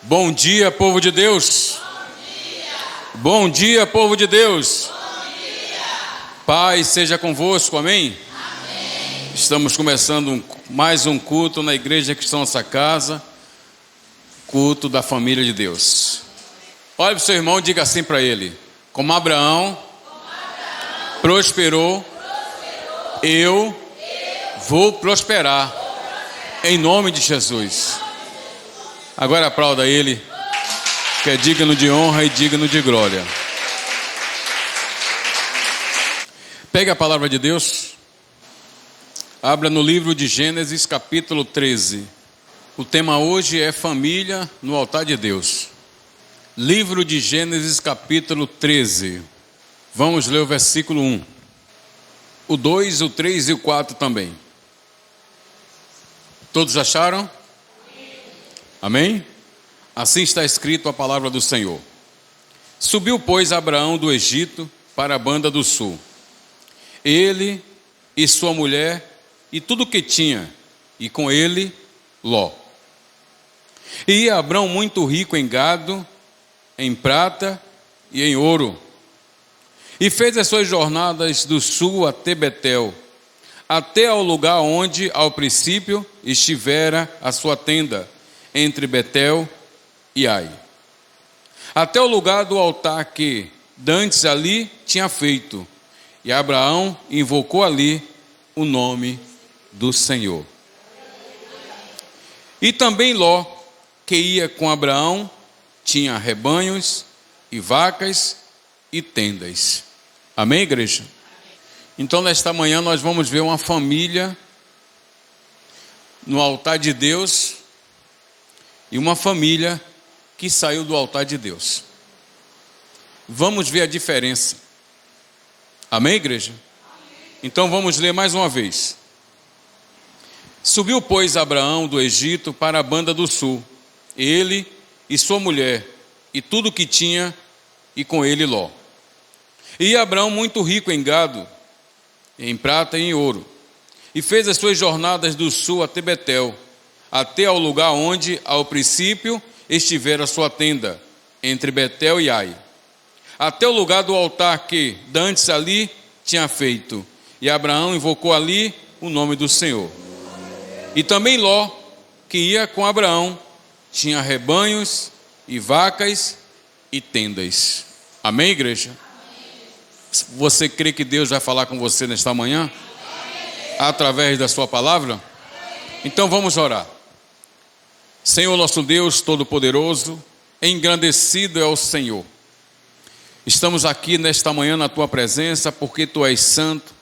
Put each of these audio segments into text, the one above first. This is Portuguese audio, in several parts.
Bom dia, povo de Deus. Bom dia, povo de Deus. Paz seja convosco, amém? Estamos começando mais um culto na Igreja Cristã Nossa Casa, culto da família de Deus. Olha para o seu irmão e diga assim para ele: como Abraão prosperou, eu vou prosperar, em nome de Jesus. Agora aplauda ele, que é digno de honra e digno de glória. Pegue a palavra de Deus, abra no livro de Gênesis capítulo 13. O tema hoje é família no altar de Deus. Livro de Gênesis capítulo 13. Vamos ler o versículo 1. O 2, o 3 e o 4 também. Todos acharam? Amém? Assim está escrito a palavra do Senhor. Subiu, pois, Abraão do Egito para a banda do sul, ele e sua mulher e tudo o que tinha, e com ele Ló. E ia Abraão muito rico em gado, em prata e em ouro, e fez as suas jornadas do sul até Betel, até ao lugar onde ao princípio estivera a sua tenda, entre Betel e Ai, até o lugar do altar que dantes ali tinha feito, e Abraão invocou ali o nome do Senhor. E também Ló, que ia com Abraão, tinha rebanhos e vacas e tendas. Amém, igreja? Então, nesta manhã nós vamos ver uma família no altar de Deus e uma família que saiu do altar de Deus. Vamos ver a diferença. Amém, igreja? Então vamos ler mais uma vez. Subiu, pois, Abraão do Egito para a banda do sul, ele e sua mulher, e tudo o que tinha, e com ele Ló. E Abraão muito rico em gado, em prata e em ouro, e fez as suas jornadas do sul até Betel, até ao lugar onde, ao princípio, estivera a sua tenda, entre Betel e Ai, até o lugar do altar que dantes ali tinha feito, e Abraão invocou ali o nome do Senhor. E também Ló, que ia com Abraão, tinha rebanhos e vacas e tendas. Amém, igreja? Você crê que Deus vai falar com você nesta manhã? Através da sua palavra? Então vamos orar. Senhor nosso Deus Todo-Poderoso, engrandecido é o Senhor. Estamos aqui nesta manhã na Tua presença porque Tu és santo,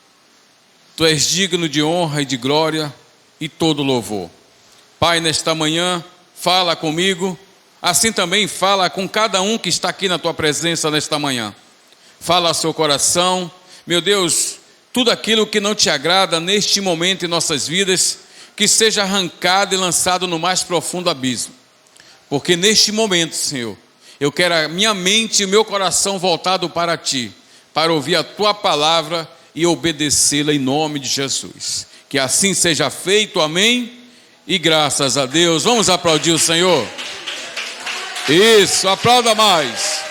Tu és digno de honra e de glória e todo louvor. Pai, nesta manhã, fala comigo, assim também fala com cada um que está aqui na Tua presença nesta manhã. Fala ao seu coração, meu Deus, tudo aquilo que não Te agrada neste momento em nossas vidas, que seja arrancado e lançado no mais profundo abismo. Porque neste momento, Senhor, eu quero a minha mente e o meu coração voltado para Ti, para ouvir a Tua palavra e obedecê-la em nome de Jesus. Que assim seja feito, amém? E graças a Deus. Vamos aplaudir o Senhor? Isso, aplauda mais.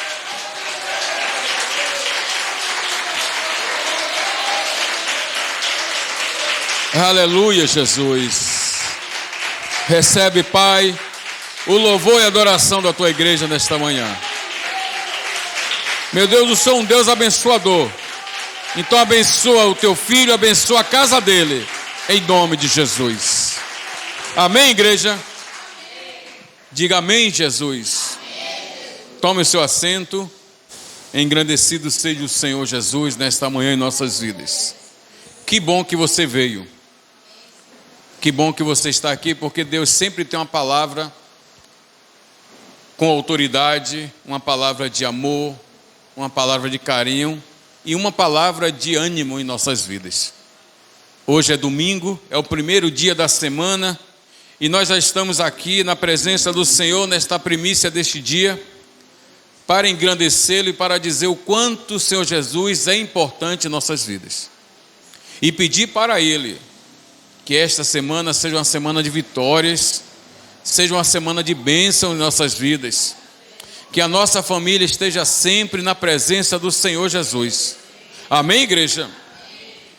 Aleluia, Jesus. Recebe, Pai, o louvor e a adoração da Tua igreja nesta manhã. Meu Deus, eu sou um Deus abençoador. Então abençoa o Teu filho, abençoa a casa dele, em nome de Jesus. Amém, igreja? Diga amém, Jesus. Tome o seu assento. Engrandecido seja o Senhor Jesus nesta manhã em nossas vidas. Que bom que você veio. Que bom que você está aqui, porque Deus sempre tem uma palavra com autoridade, uma palavra de amor, uma palavra de carinho e uma palavra de ânimo em nossas vidas. Hoje é domingo, é o primeiro dia da semana e nós já estamos aqui na presença do Senhor nesta primícia deste dia para engrandecê-lo e para dizer o quanto o Senhor Jesus é importante em nossas vidas e pedir para Ele que esta semana seja uma semana de vitórias, seja uma semana de bênção em nossas vidas. Que a nossa família esteja sempre na presença do Senhor Jesus. Amém, igreja?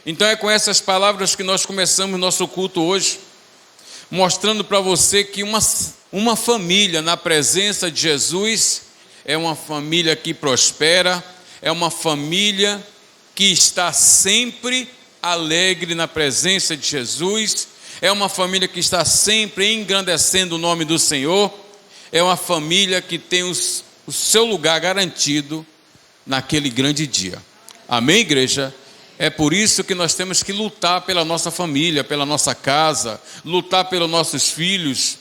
Então é com essas palavras que nós começamos nosso culto hoje, mostrando para você que uma família na presença de Jesus é uma família que prospera, é uma família que está sempre alegre na presença de Jesus, é uma família que está sempre engrandecendo o nome do Senhor, é uma família que tem o seu lugar garantido naquele grande dia. Amém, igreja? É por isso que nós temos que lutar pela nossa família, pela nossa casa, lutar pelos nossos filhos.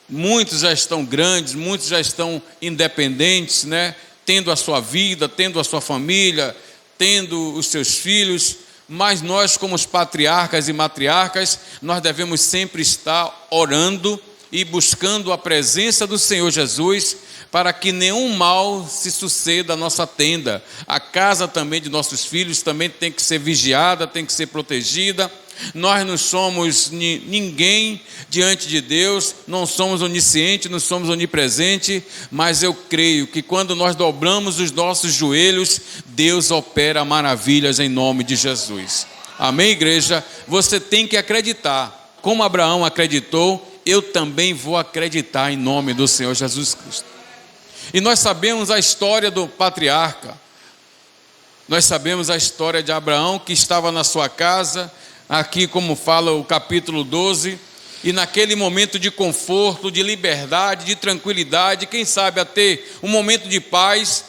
Muitos já estão grandes, muitos já estão independentes, né? Tendo a sua vida, tendo a sua família, tendo os seus filhos. Mas nós, como os patriarcas e matriarcas, nós devemos sempre estar orando e buscando a presença do Senhor Jesus, para que nenhum mal se suceda à nossa tenda. A casa também de nossos filhos também tem que ser vigiada, tem que ser protegida. Nós não somos ninguém diante de Deus, não somos oniscientes, não somos onipresentes, mas eu creio que quando nós dobramos os nossos joelhos, Deus opera maravilhas em nome de Jesus. Amém, igreja? Você tem que acreditar. Como Abraão acreditou, eu também vou acreditar em nome do Senhor Jesus Cristo. E nós sabemos a história do patriarca. Nós sabemos a história de Abraão, que estava na sua casa, aqui como fala o capítulo 12, e naquele momento de conforto, de liberdade, de tranquilidade, quem sabe até um momento de paz,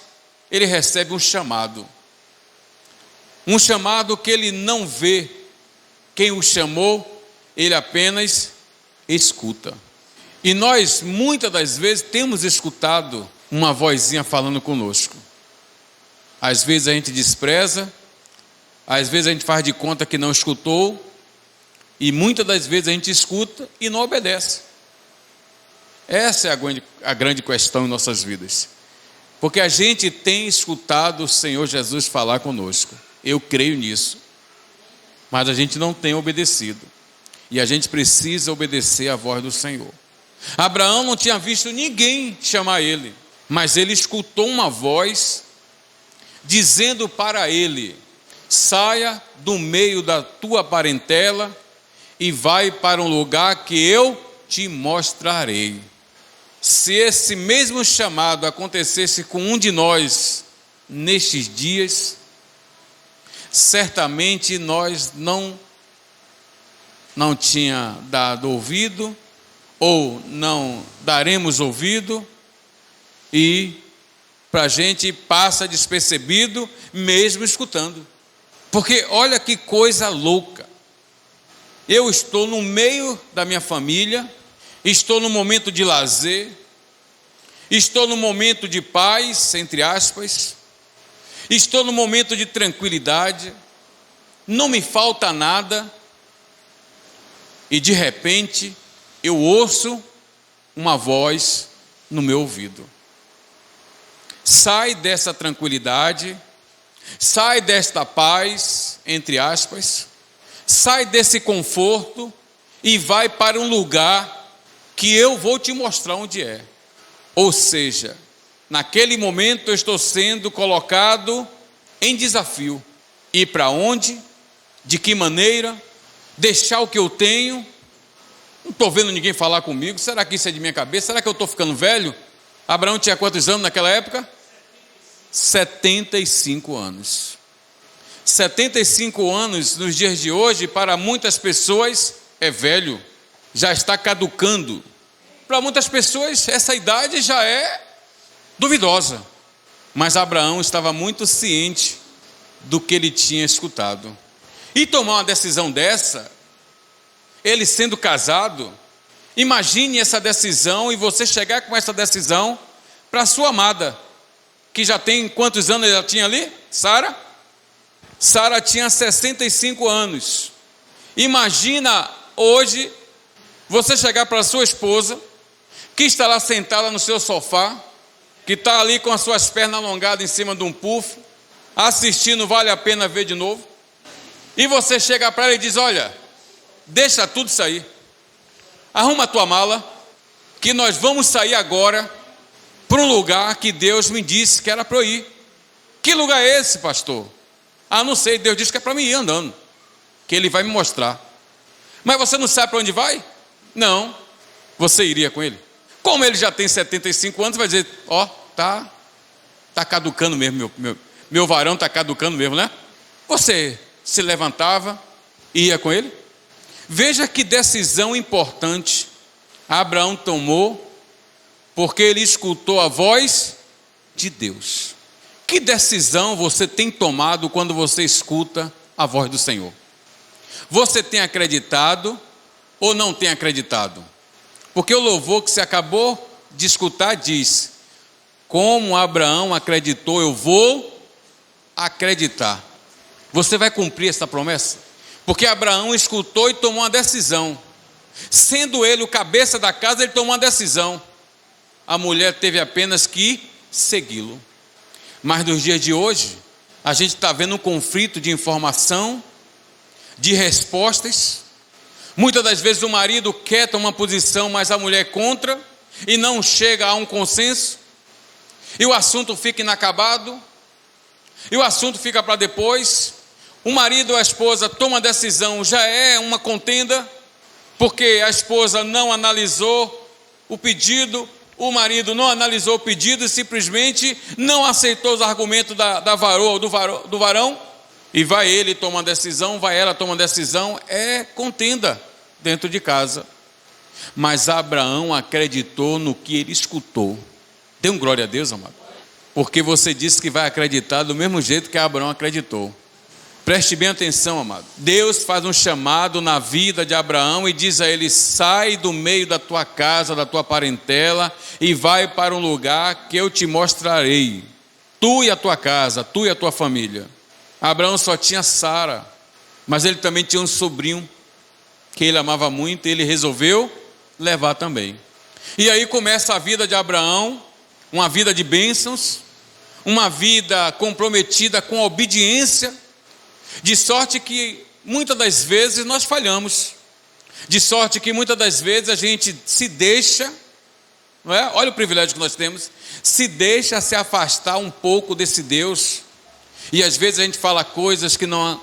ele recebe um chamado que ele não vê quem o chamou, ele apenas escuta. E nós muitas das vezes temos escutado uma vozinha falando conosco. Às vezes a gente despreza, às vezes a gente faz de conta que não escutou, e muitas das vezes a gente escuta e não obedece. Essa é a grande questão em nossas vidas, porque a gente tem escutado o Senhor Jesus falar conosco, eu creio nisso, mas a gente não tem obedecido, e a gente precisa obedecer à voz do Senhor. Abraão não tinha visto ninguém chamar ele, mas ele escutou uma voz dizendo para ele: saia do meio da tua parentela e vai para um lugar que eu te mostrarei. Se esse mesmo chamado acontecesse com um de nós nestes dias, certamente nós não tinha dado ouvido, ou não daremos ouvido, e para a gente passa despercebido mesmo escutando. Porque olha que coisa louca, eu estou no meio da minha família, estou no momento de lazer, estou no momento de paz, entre aspas, estou no momento de tranquilidade, não me falta nada, e de repente eu ouço uma voz no meu ouvido: sai dessa tranquilidade, sai desta paz, entre aspas, sai desse conforto e vai para um lugar que eu vou te mostrar onde é. Ou seja, naquele momento eu estou sendo colocado em desafio. Ir para onde? De que maneira? Deixar o que eu tenho? Não estou vendo ninguém falar comigo. Será que isso é de minha cabeça? Será que eu estou ficando velho? Abraão tinha quantos anos naquela época? 75 anos. 75 anos nos dias de hoje, para muitas pessoas, é velho, já está caducando. Para muitas pessoas, essa idade já é duvidosa. Mas Abraão estava muito ciente do que ele tinha escutado. E tomar uma decisão dessa, ele sendo casado, imagine essa decisão e você chegar com essa decisão para a sua amada, que já tem quantos anos ela tinha ali? Sara? Sara tinha 65 anos. Imagina hoje você chegar para a sua esposa, que está lá sentada no seu sofá, que está ali com as suas pernas alongadas em cima de um puff, assistindo Vale a Pena Ver de novo, e você chega para ela e diz: olha, deixa tudo isso aí, arruma a tua mala, que nós vamos sair agora para um lugar que Deus me disse que era para eu ir. Que lugar é esse, pastor? Ah, não sei, Deus disse que é para mim ir andando, que Ele vai me mostrar. Mas você não sabe para onde vai? Não, você iria com Ele. Como ele já tem 75 anos, vai dizer, ó, tá caducando mesmo, meu varão está caducando mesmo, né? Você se levantava e ia com ele? Veja que decisão importante Abraão tomou, porque ele escutou a voz de Deus. Que decisão você tem tomado quando você escuta a voz do Senhor? Você tem acreditado ou não tem acreditado? Porque o louvor que você acabou de escutar diz: como Abraão acreditou, eu vou acreditar. Você vai cumprir essa promessa? Porque Abraão escutou e tomou uma decisão. Sendo ele o cabeça da casa, ele tomou uma decisão. A mulher teve apenas que segui-lo. Mas nos dias de hoje, a gente está vendo um conflito de informação, de respostas. Muitas das vezes o marido quer tomar uma posição, mas a mulher contra, e não chega a um consenso, e o assunto fica inacabado, e o assunto fica para depois. O marido ou a esposa toma a decisão, já é uma contenda, porque a esposa não analisou o pedido, o marido não analisou o pedido e simplesmente não aceitou os argumentos da varoa, do varão, e vai ele tomar decisão, vai ela tomar decisão, é contenda dentro de casa. Mas Abraão acreditou no que ele escutou. Dê um glória a Deus, amado, porque você disse que vai acreditar do mesmo jeito que Abraão acreditou. Preste bem atenção, amado. Deus faz um chamado na vida de Abraão e diz a ele: sai do meio da tua casa, da tua parentela, e vai para um lugar que eu te mostrarei. Tu e a tua casa, tu e a tua família. Abraão só tinha Sara, mas ele também tinha um sobrinho que ele amava muito, e ele resolveu levar também. E aí começa a vida de Abraão, uma vida de bênçãos, uma vida comprometida com a obediência, de sorte que muitas das vezes nós falhamos, de sorte que muitas das vezes a gente se deixa, não é? Olha o privilégio que nós temos, se deixa se afastar um pouco desse Deus, e às vezes a gente fala coisas que não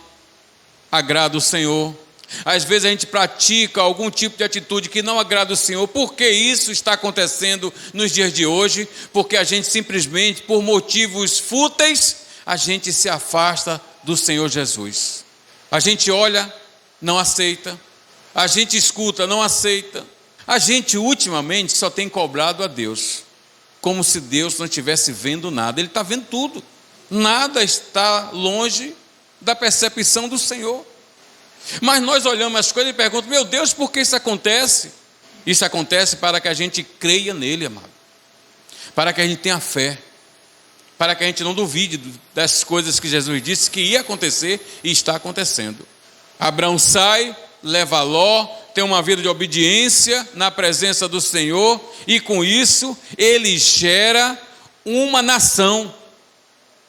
agrada o Senhor, às vezes a gente pratica algum tipo de atitude que não agrada o Senhor. Por que isso está acontecendo nos dias de hoje? Porque a gente simplesmente, por motivos fúteis, a gente se afasta do Senhor Jesus. A gente olha, não aceita. A gente escuta, não aceita. A gente ultimamente só tem cobrado a Deus, como se Deus não estivesse vendo nada. Ele está vendo tudo. Nada está longe da percepção do Senhor. Mas nós olhamos as coisas e perguntamos: meu Deus, por que isso acontece? Isso acontece para que a gente creia nele, amado, para que a gente tenha fé, para que a gente não duvide das coisas que Jesus disse que ia acontecer e está acontecendo. Abraão sai, leva Ló, tem uma vida de obediência na presença do Senhor, e com isso ele gera uma nação,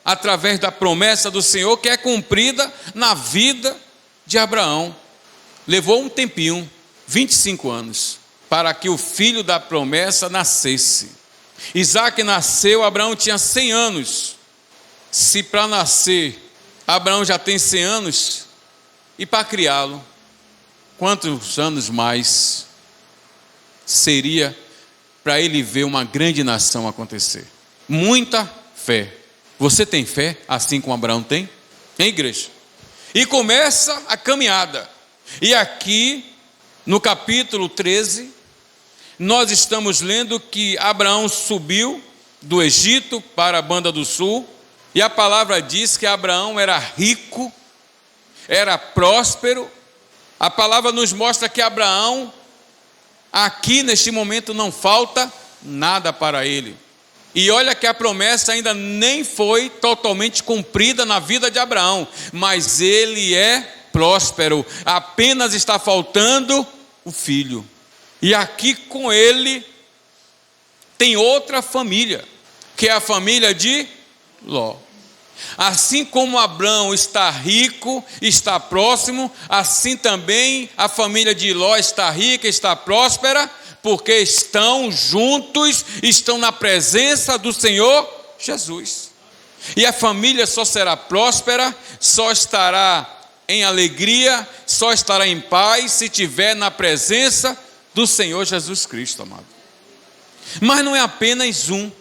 através da promessa do Senhor que é cumprida na vida de Abraão. Levou um tempinho, 25 anos, para que o filho da promessa nascesse. Isaac nasceu, Abraão tinha 100 anos. Se para nascer Abraão já tem 100 anos, e para criá-lo, quantos anos mais seria para ele ver uma grande nação acontecer? Muita fé. Você tem fé assim como Abraão tem? Hein, igreja? E começa a caminhada. E aqui, no capítulo 13, nós estamos lendo que Abraão subiu do Egito para a banda do sul, e a palavra diz que Abraão era rico, era próspero. A palavra nos mostra que Abraão, aqui neste momento, não falta nada para ele. E olha que a promessa ainda nem foi totalmente cumprida na vida de Abraão, mas ele é próspero, apenas está faltando o filho. E aqui com ele tem outra família, que é a família de Ló. Assim como Abraão está rico, está próximo, assim também a família de Ló está rica, está próspera, porque estão juntos, estão na presença do Senhor Jesus. E a família só será próspera, só estará em alegria, só estará em paz se estiver na presença do Senhor Jesus Cristo, amado. Mas não é apenas um.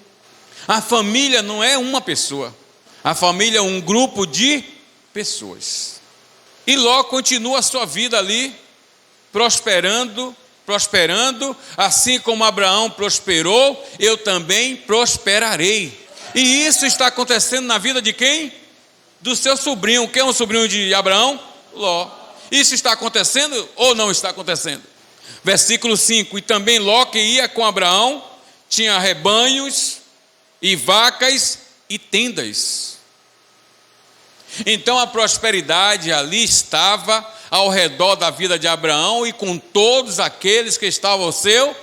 A família não é uma pessoa. A família é um grupo de pessoas. E Ló continua a sua vida ali, prosperando, assim como Abraão prosperou, eu também prosperarei. E isso está acontecendo na vida de quem? Do seu sobrinho. Quem é o sobrinho de Abraão? Ló. Isso está acontecendo ou não está acontecendo? Versículo 5: e também Ló, que ia com Abraão, tinha rebanhos e vacas e tendas. Então a prosperidade ali estava ao redor da vida de Abraão e com todos aqueles que estavam ao seu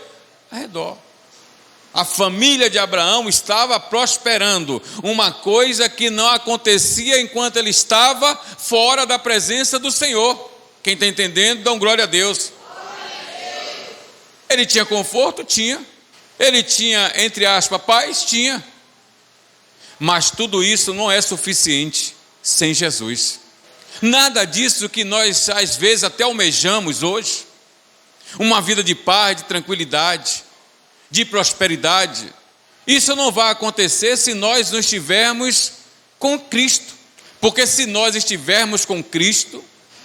redor. A família de Abraão estava prosperando, uma coisa que não acontecia enquanto ele estava fora da presença do Senhor. Quem está entendendo, dão glória a Deus. Ele tinha conforto? Tinha. Ele tinha, entre aspas, paz? Tinha. Mas tudo isso não é suficiente sem Jesus. Nada disso que nós às vezes até almejamos hoje, uma vida de paz, de tranquilidade, de prosperidade, isso não vai acontecer se nós não estivermos com Cristo. Porque se nós estivermos com Cristo,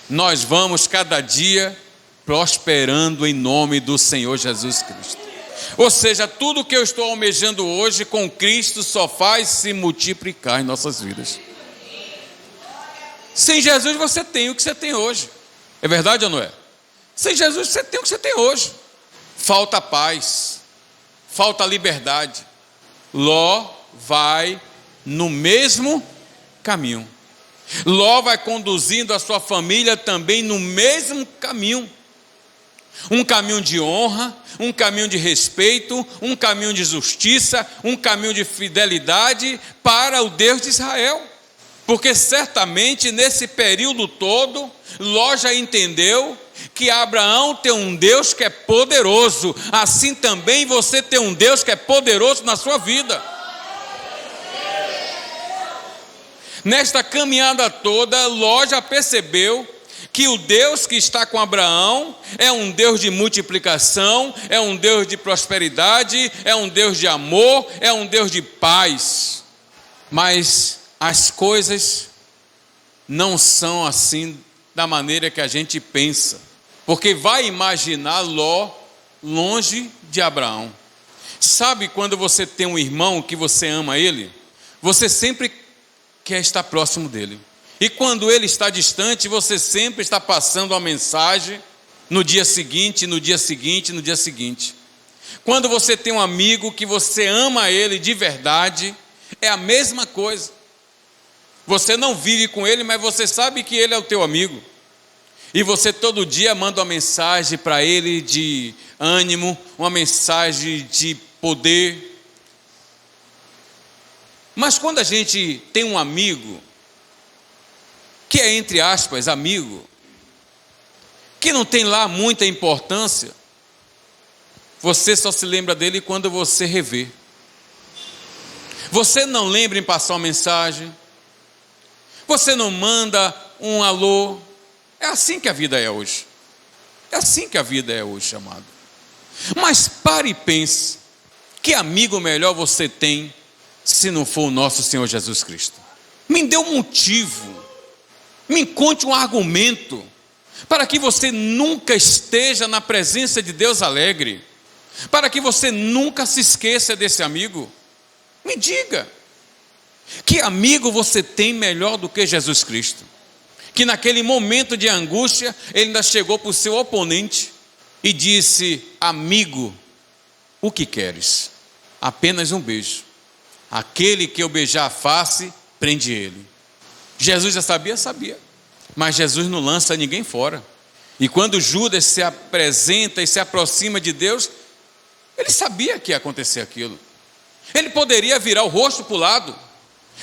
nós vamos cada dia prosperando em nome do Senhor Jesus Cristo. Ou seja, tudo que eu estou almejando hoje com Cristo só faz se multiplicar em nossas vidas. Sem Jesus você tem o que você tem hoje. É verdade ou não é? Sem Jesus você tem o que você tem hoje. Falta paz, falta liberdade. Ló vai no mesmo caminho. Ló vai conduzindo a sua família também no mesmo caminho. Um caminho de honra, um caminho de respeito, um caminho de justiça, um caminho de fidelidade para o Deus de Israel. Porque certamente nesse período todo, Ló já entendeu que Abraão tem um Deus que é poderoso, assim também você tem um Deus que é poderoso na sua vida. Nesta caminhada toda, Ló já percebeu que o Deus que está com Abraão é um Deus de multiplicação, é um Deus de prosperidade, é um Deus de amor, é um Deus de paz. Mas as coisas não são assim da maneira que a gente pensa, porque vai imaginar Ló longe de Abraão. Sabe quando você tem um irmão que você ama ele, você sempre quer estar próximo dele. E quando ele está distante, você sempre está passando uma mensagem no dia seguinte, no dia seguinte, no dia seguinte. Quando você tem um amigo que você ama ele de verdade, é a mesma coisa. Você não vive com ele, mas você sabe que ele é o teu amigo. E você todo dia manda uma mensagem para ele de ânimo, uma mensagem de poder. Mas quando a gente tem um amigo, que é entre aspas amigo, que não tem lá muita importância, você só se lembra dele quando você revê. Você não lembra em passar uma mensagem, você não manda um alô. É assim que a vida é hoje. É assim que a vida é hoje, amado. Mas pare e pense, que amigo melhor você tem se não for o nosso Senhor Jesus Cristo? Me dê um motivo, me conte um argumento para que você nunca esteja na presença de Deus alegre, para que você nunca se esqueça desse amigo. Me diga, que amigo você tem melhor do que Jesus Cristo? Que naquele momento de angústia, ele ainda chegou para o seu oponente e disse: amigo, o que queres? Apenas um beijo. Aquele que eu beijar a face, prende ele. Jesus já sabia? Sabia. Mas Jesus não lança ninguém fora. E quando Judas se apresenta e se aproxima de Deus, ele sabia que ia acontecer aquilo. Ele poderia virar o rosto para o lado.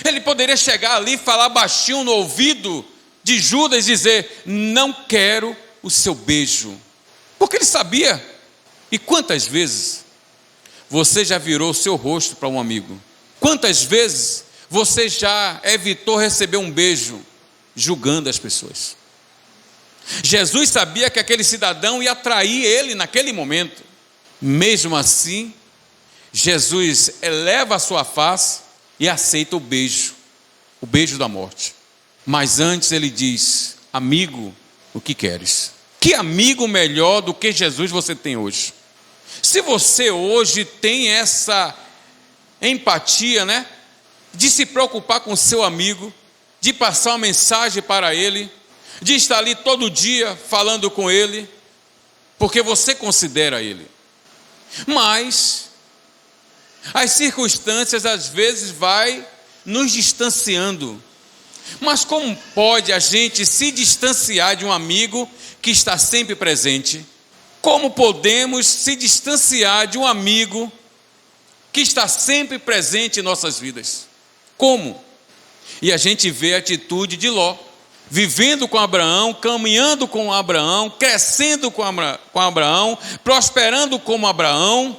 Ele poderia chegar ali e falar baixinho no ouvido de Judas e dizer: não quero o seu beijo. Porque ele sabia E quantas vezes você já virou o seu rosto para um amigo? Quantas vezes você já evitou receber um beijo, julgando as pessoas? Jesus sabia que aquele cidadão ia trair ele naquele momento. Mesmo assim, Jesus eleva a sua face e aceita o beijo da morte. Mas antes ele diz: amigo, o que queres? Que amigo melhor do que Jesus você tem hoje? Se você hoje tem essa empatia, né, de se preocupar com o seu amigo, de passar uma mensagem para ele, de estar ali todo dia falando com ele, porque você considera ele. Mas as circunstâncias às vezes vai nos distanciando. Mas como pode a gente se distanciar de um amigo que está sempre presente? Como podemos se distanciar de um amigo que está sempre presente em nossas vidas? Como? E a gente vê a atitude de Ló, vivendo com Abraão, caminhando com Abraão, crescendo com Abraão, prosperando como Abraão,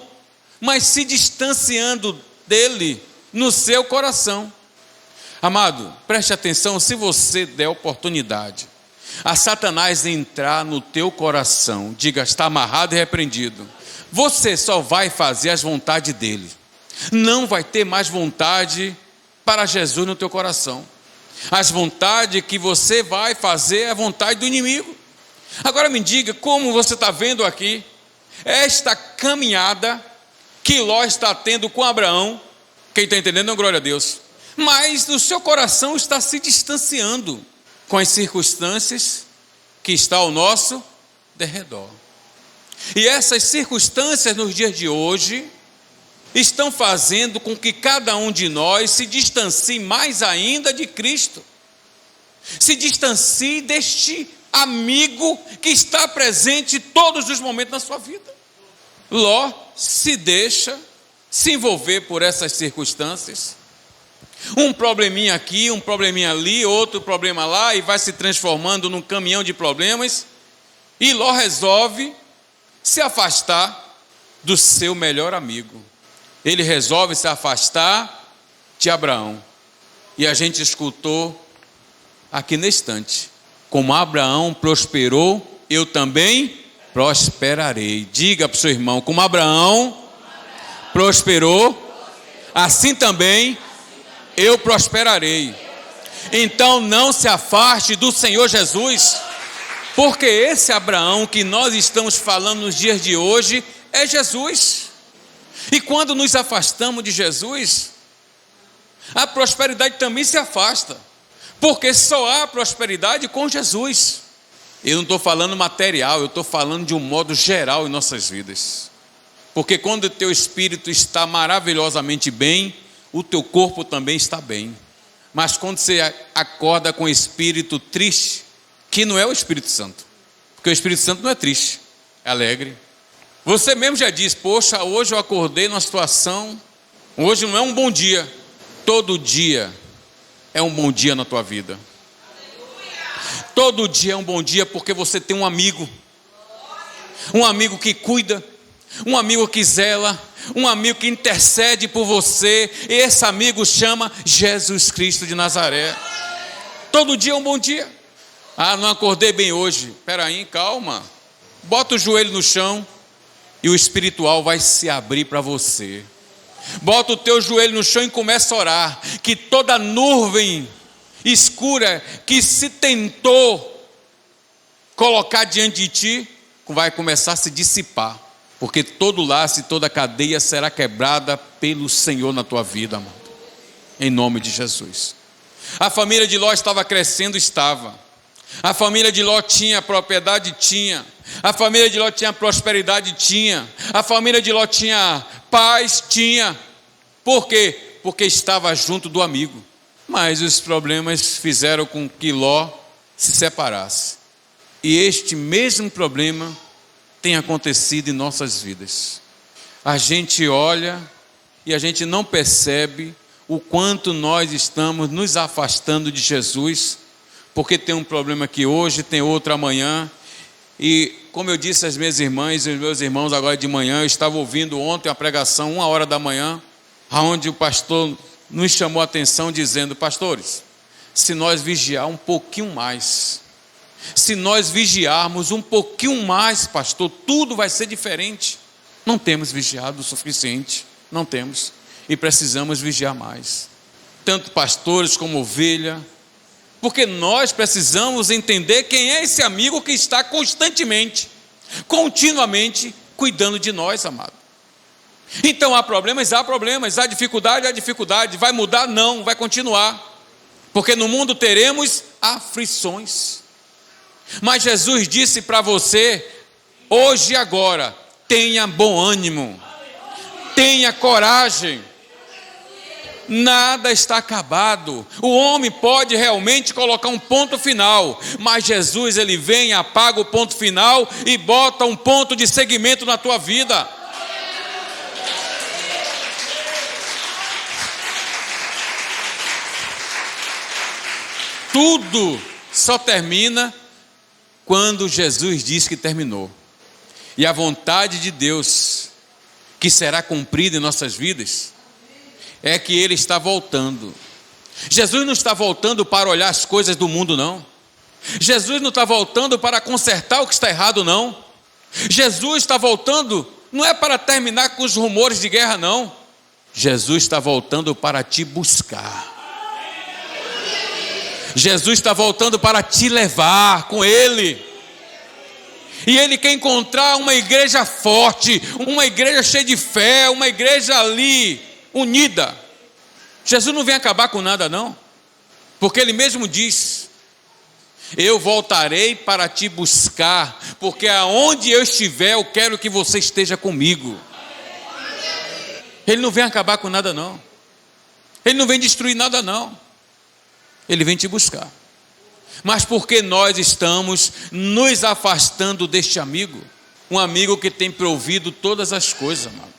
mas se distanciando dele no seu coração. Amado, preste atenção, se você der oportunidade a Satanás entrar no teu coração, diga: está amarrado e repreendido, você só vai fazer as vontades dele, não vai ter mais vontade para Jesus no teu coração. As vontades que você vai fazer é a vontade do inimigo. Agora me diga, como você está vendo aqui esta caminhada que Ló está tendo com Abraão? Quem está entendendo, não, glória a Deus. Mas o seu coração está se distanciando com as circunstâncias que estão ao nosso derredor. E essas circunstâncias nos dias de hoje estão fazendo com que cada um de nós se distancie mais ainda de Cristo, se distancie deste amigo que está presente todos os momentos na sua vida. Ló se deixa se envolver por essas circunstâncias, um probleminha aqui, um probleminha ali, outro problema lá, e vai se transformando num caminhão de problemas, e Ló resolve se afastar do seu melhor amigo. Ele resolve se afastar de Abraão. E a gente escutou aqui nesse instante: como Abraão prosperou, eu também prosperarei. Diga para o seu irmão: como Abraão prosperou, assim também eu prosperarei. Então não se afaste do Senhor Jesus, porque esse Abraão que nós estamos falando nos dias de hoje é Jesus. E quando nos afastamos de Jesus, a prosperidade também se afasta, porque só há prosperidade com Jesus. Eu não estou falando material, eu estou falando de um modo geral em nossas vidas. Porque quando o teu espírito está maravilhosamente bem, o teu corpo também está bem. Mas quando você acorda com o espírito triste, que não é o Espírito Santo, porque o Espírito Santo não é triste, é alegre. Você mesmo já diz: poxa, hoje eu acordei numa situação, hoje não é um bom dia. Todo dia é um bom dia na tua vida. Todo dia é um bom dia, porque você tem um amigo que cuida, um amigo que zela, um amigo que intercede por você. Esse amigo chama Jesus Cristo de Nazaré. Todo dia é um bom dia. Ah, não acordei bem hoje. Espera aí, calma. Bota o joelho no chão e o espiritual vai se abrir para você. Bota o teu joelho no chão e começa a orar, que toda nuvem escura que se tentou colocar diante de ti vai começar a se dissipar, porque todo laço e toda cadeia será quebrada pelo Senhor na tua vida, amado, em nome de Jesus. A família de Ló estava crescendo, estava. A família de Ló tinha propriedade, tinha. A família de Ló tinha prosperidade, tinha. A família de Ló tinha paz, tinha. Por quê? Porque estava junto do amigo. Mas os problemas fizeram com que Ló se separasse. E este mesmo problema tem acontecido em nossas vidas. A gente olha e a gente não percebe o quanto nós estamos nos afastando de Jesus, porque tem um problema aqui hoje, tem outro amanhã, E como eu disse às minhas irmãs e aos meus irmãos agora de manhã, eu estava ouvindo ontem uma pregação, 1h da manhã, onde o pastor nos chamou a atenção dizendo: pastores, se nós vigiar um pouquinho mais, se nós vigiarmos um pouquinho mais, pastor, tudo vai ser diferente. Não temos vigiado o suficiente, não temos, e precisamos vigiar mais, tanto pastores como ovelha, porque nós precisamos entender quem é esse amigo que está constantemente, continuamente cuidando de nós, amado. Então há problemas, há dificuldade, vai mudar? Não, vai continuar, porque no mundo teremos aflições, mas Jesus disse para você, hoje e agora, tenha bom ânimo, tenha coragem, nada está acabado. O homem pode realmente colocar um ponto final, mas Jesus, ele vem, apaga o ponto final e bota um ponto de segmento na tua vida. Tudo só termina quando Jesus diz que terminou. E a vontade de Deus, que será cumprida em nossas vidas, é que Ele está voltando. Jesus não está voltando para olhar as coisas do mundo, não. Jesus não está voltando para consertar o que está errado, não. Jesus está voltando, não é para terminar com os rumores de guerra, não. Jesus está voltando para te buscar. Jesus está voltando para te levar com Ele. E Ele quer encontrar uma igreja forte, uma igreja cheia de fé, uma igreja ali unida. Jesus não vem acabar com nada, não, porque Ele mesmo diz: eu voltarei para te buscar, porque aonde eu estiver, eu quero que você esteja comigo. Ele não vem acabar com nada, não. Ele não vem destruir nada, não. Ele vem te buscar. Mas porque nós estamos nos afastando deste amigo, um amigo que tem provido todas as coisas, amado.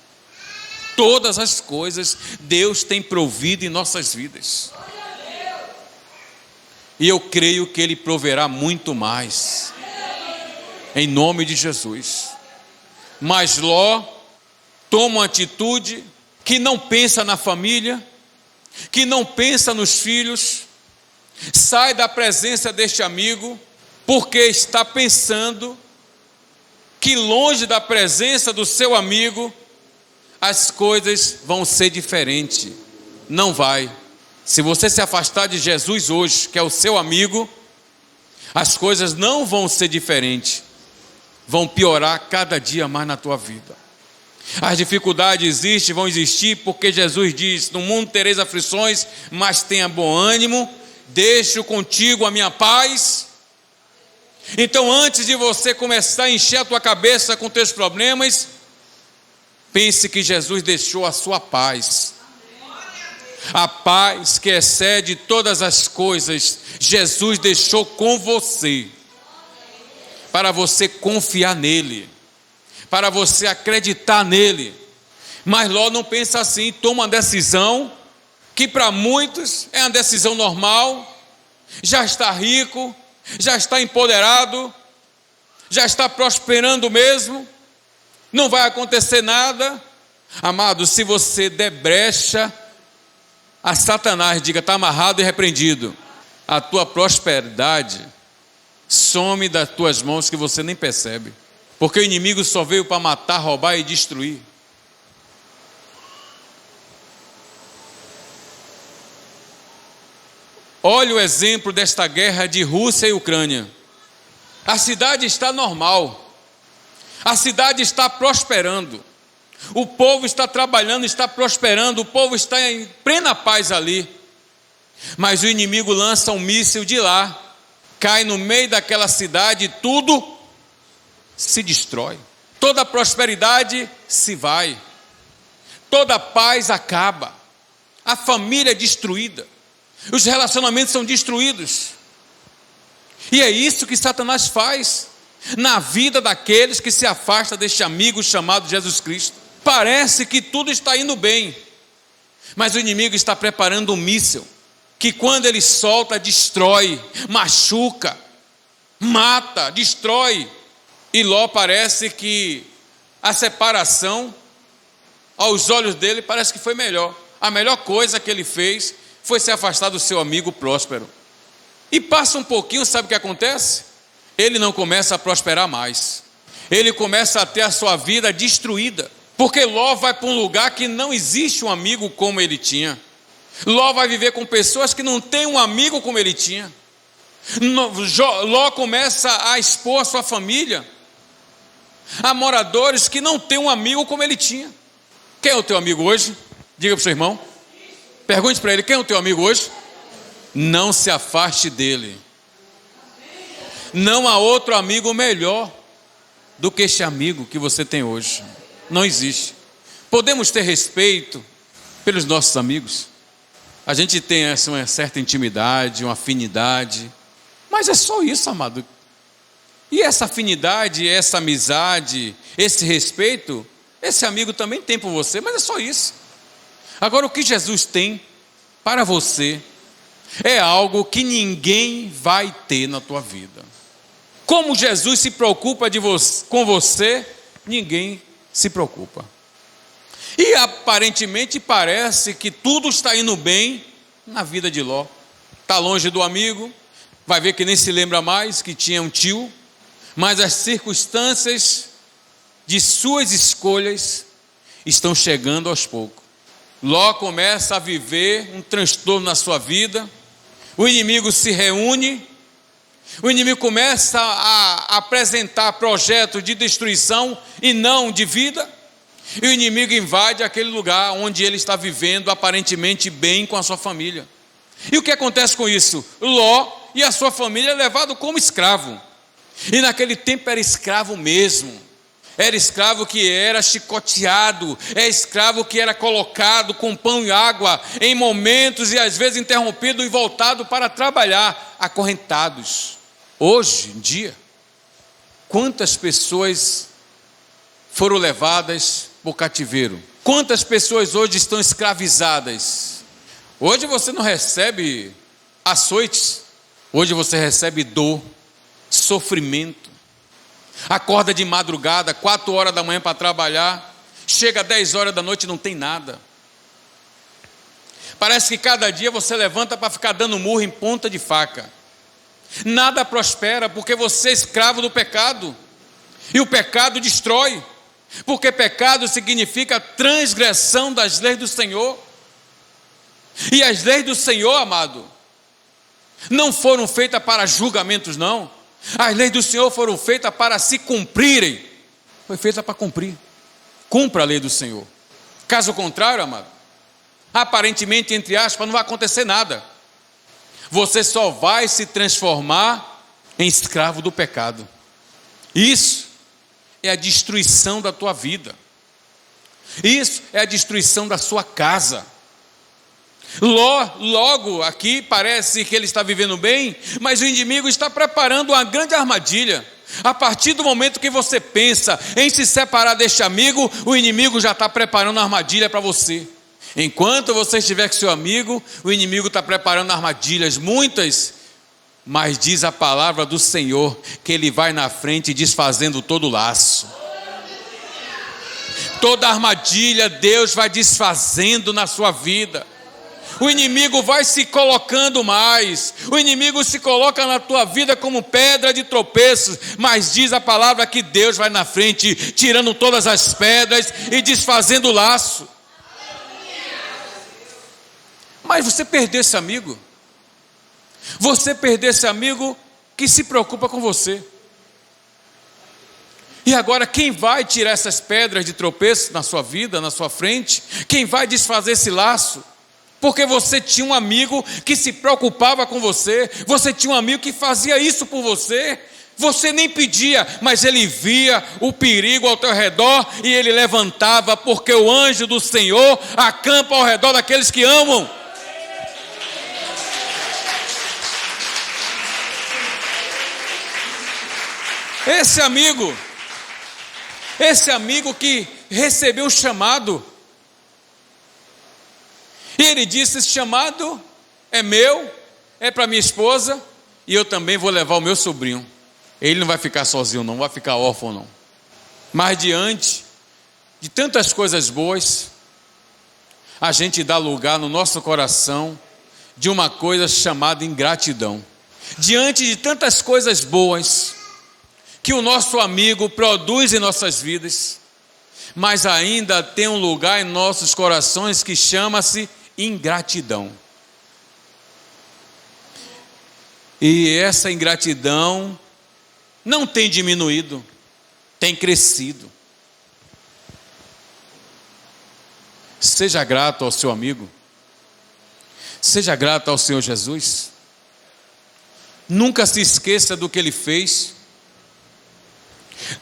Todas as coisas Deus tem provido em nossas vidas. E eu creio que Ele proverá muito mais, em nome de Jesus. Mas Ló toma uma atitude que não pensa na família, que não pensa nos filhos, sai da presença deste amigo, porque está pensando que longe da presença do seu amigo, as coisas vão ser diferentes. Não vai. Se você se afastar de Jesus hoje, que é o seu amigo, as coisas não vão ser diferentes, vão piorar cada dia mais na tua vida. As dificuldades existem, vão existir, porque Jesus diz: no mundo tereis aflições, mas tenha bom ânimo, deixo contigo a minha paz. Então, antes de você começar a encher a tua cabeça com teus problemas, pense que Jesus deixou a sua paz. A paz que excede todas as coisas, Jesus deixou com você, para você confiar nele, para você acreditar nele. Mas Ló não pensa assim, toma uma decisão que para muitos é uma decisão normal. Já está rico, já está empoderado, já está prosperando mesmo, não vai acontecer nada. Amado, se você der brecha a Satanás, diga: está amarrado e repreendido, a tua prosperidade some das tuas mãos, que você nem percebe, porque o inimigo só veio para matar, roubar e destruir. Olha o exemplo desta guerra de Rússia e Ucrânia. A cidade está normal, a cidade está prosperando, o povo está trabalhando, está prosperando, o povo está em plena paz ali. Mas o inimigo lança um míssil de lá, cai no meio daquela cidade e tudo se destrói. Toda a prosperidade se vai, toda a paz acaba, a família é destruída, os relacionamentos são destruídos. E é isso que Satanás faz na vida daqueles que se afastam deste amigo chamado Jesus Cristo. Parece que tudo está indo bem, mas o inimigo está preparando um míssil, que quando ele solta, destrói, machuca, mata, destrói. E Ló parece que a separação, aos olhos dele, parece que foi melhor. A melhor coisa que ele fez foi se afastar do seu amigo próspero. E passa um pouquinho, sabe o que acontece? Ele não começa a prosperar mais. Ele começa a ter a sua vida destruída. Porque Ló vai para um lugar que não existe um amigo como ele tinha. Ló vai viver com pessoas que não têm um amigo como ele tinha. Ló começa a expor a sua família a moradores que não têm um amigo como ele tinha. Quem é o teu amigo hoje? Diga para o seu irmão. Pergunte para ele, quem é o teu amigo hoje? Não se afaste dele. Não há outro amigo melhor do que este amigo que você tem hoje. Não existe. Podemos ter respeito pelos nossos amigos. A gente tem uma certa intimidade, uma afinidade. Mas é só isso, amado. E essa afinidade, essa amizade, esse respeito, esse amigo também tem por você, mas é só isso. Agora, o que Jesus tem para você é algo que ninguém vai ter na tua vida. Como Jesus se preocupa com você, ninguém se preocupa. E aparentemente parece que tudo está indo bem na vida de Ló. Está longe do amigo, vai ver que nem se lembra mais que tinha um tio, mas as circunstâncias de suas escolhas estão chegando aos poucos. Ló começa a viver um transtorno na sua vida, o inimigo se reúne, o inimigo começa a apresentar projetos de destruição e não de vida, e o inimigo invade aquele lugar onde ele está vivendo aparentemente bem com a sua família. E o que acontece com isso? Ló e a sua família é levado como escravo, e naquele tempo era escravo mesmo. Era escravo que era chicoteado, é escravo que era colocado com pão e água, em momentos e às vezes interrompido e voltado para trabalhar, acorrentados. Hoje em dia, quantas pessoas foram levadas para o cativeiro? Quantas pessoas hoje estão escravizadas? Hoje você não recebe açoites, hoje você recebe dor, sofrimento. Acorda de madrugada, 4 horas da manhã para trabalhar, chega 10 horas da noite e não tem nada. Parece que cada dia você levanta para ficar dando murro em ponta de faca. Nada prospera porque você é escravo do pecado. E o pecado destrói, porque pecado significa transgressão das leis do Senhor. E as leis do Senhor, amado, não foram feitas para julgamentos, não. As leis do Senhor foram feitas para se cumprirem. Foi feita para cumprir. Cumpra a lei do Senhor. Caso contrário, amado, aparentemente, entre aspas, não vai acontecer nada. Você só vai se transformar em escravo do pecado. Isso é a destruição da tua vida. Isso é a destruição da sua casa. Logo aqui parece que ele está vivendo bem, mas o inimigo está preparando uma grande armadilha. A partir do momento que você pensa em se separar deste amigo, o inimigo já está preparando uma armadilha para você. Enquanto você estiver com seu amigo, o inimigo está preparando armadilhas, muitas, mas diz a palavra do Senhor que ele vai na frente desfazendo todo o laço. Toda armadilha Deus vai desfazendo na sua vida. O inimigo vai se colocando mais, o inimigo se coloca na tua vida como pedra de tropeço, mas diz a palavra que Deus vai na frente, tirando todas as pedras e desfazendo o laço. Mas você perdeu esse amigo, que se preocupa com você. E agora quem vai tirar essas pedras de tropeço na sua vida, na sua frente? Quem vai desfazer esse laço? Porque você tinha um amigo que se preocupava com você, você tinha um amigo que fazia isso por você, você nem pedia, mas ele via o perigo ao teu redor e ele levantava, porque o anjo do Senhor acampa ao redor daqueles que amam. Esse amigo que recebeu o chamado, e ele disse: esse chamado é meu, é para minha esposa, e eu também vou levar o meu sobrinho. Ele não vai ficar sozinho, não vai ficar órfão, não. Mas diante de tantas coisas boas, a gente dá lugar no nosso coração de uma coisa chamada ingratidão. Diante de tantas coisas boas que o nosso amigo produz em nossas vidas, mas ainda tem um lugar em nossos corações que chama-se ingratidão. E essa ingratidão não tem diminuído, tem crescido. Seja grato ao seu amigo. Seja grato ao Senhor Jesus. Nunca se esqueça do que Ele fez.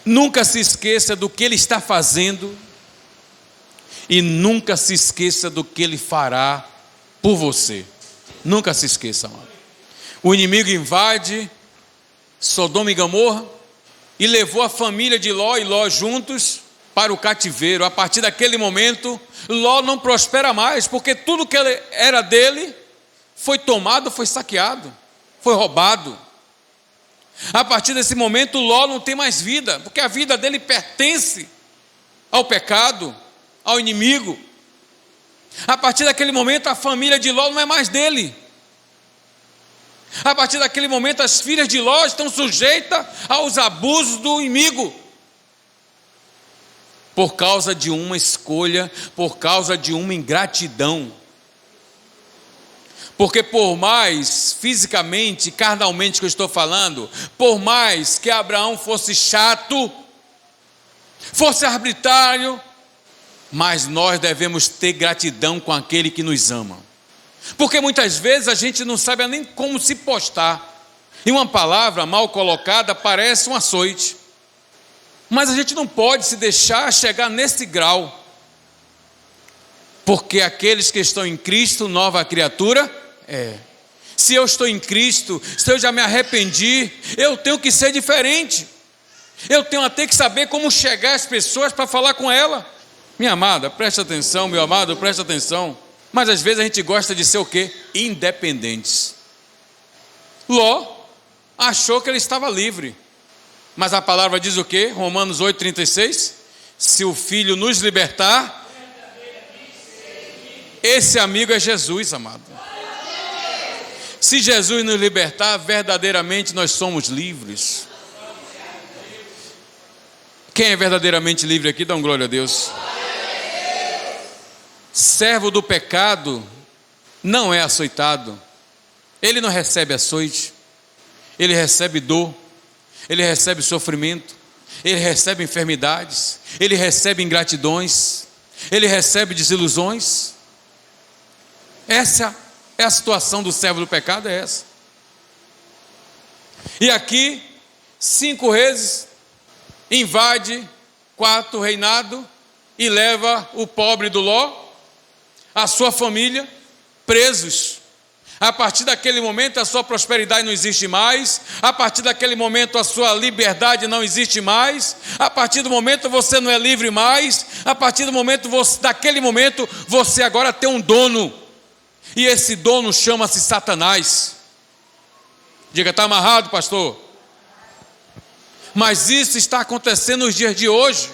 Nunca se esqueça do que Ele está fazendo. E nunca se esqueça do que Ele fará por você. Nunca se esqueça, amado. O inimigo invade Sodoma e Gomorra e levou a família de Ló e Ló juntos para o cativeiro. A partir daquele momento, Ló não prospera mais, porque tudo que era dele foi tomado, foi saqueado, foi roubado. A partir desse momento, Ló não tem mais vida, porque a vida dele pertence ao pecado, ao inimigo. A partir daquele momento, a família de Ló não é mais dele. A partir daquele momento, as filhas de Ló estão sujeitas aos abusos do inimigo. Por causa de uma escolha, por causa de uma ingratidão. Porque por mais fisicamente, carnalmente que eu estou falando, por mais que Abraão fosse chato, fosse arbitrário, mas nós devemos ter gratidão com aquele que nos ama. Porque muitas vezes a gente não sabe nem como se postar. E uma palavra mal colocada parece um açoite. Mas a gente não pode se deixar chegar nesse grau. Porque aqueles que estão em Cristo, nova criatura, se eu estou em Cristo, se eu já me arrependi, eu tenho que ser diferente. Eu tenho até que saber como chegar às pessoas para falar com ela. Minha amada, preste atenção, meu amado, preste atenção. Mas às vezes a gente gosta de ser o quê? Independentes. Ló achou que ele estava livre. Mas a palavra diz o quê? Romanos 8,36. Se o Filho nos libertar, esse amigo é Jesus, amado. Se Jesus nos libertar, verdadeiramente nós somos livres. Quem é verdadeiramente livre aqui, dá um glória a Deus. Servo do pecado não é açoitado. Ele não recebe açoite. Ele recebe dor. Ele recebe sofrimento. Ele recebe enfermidades. Ele recebe ingratidões. Ele recebe desilusões. Essa é a situação do servo do pecado, é essa. E aqui 5 vezes invade 4 reinado e leva o pobre do Ló, a sua família, presos. A partir daquele momento a sua prosperidade não existe mais. A partir daquele momento a sua liberdade não existe mais. A partir do momento você não é livre mais. A partir do momento daquele momento você agora tem um dono. E esse dono chama-se Satanás. Diga, está amarrado, pastor? Mas isso está acontecendo nos dias de hoje.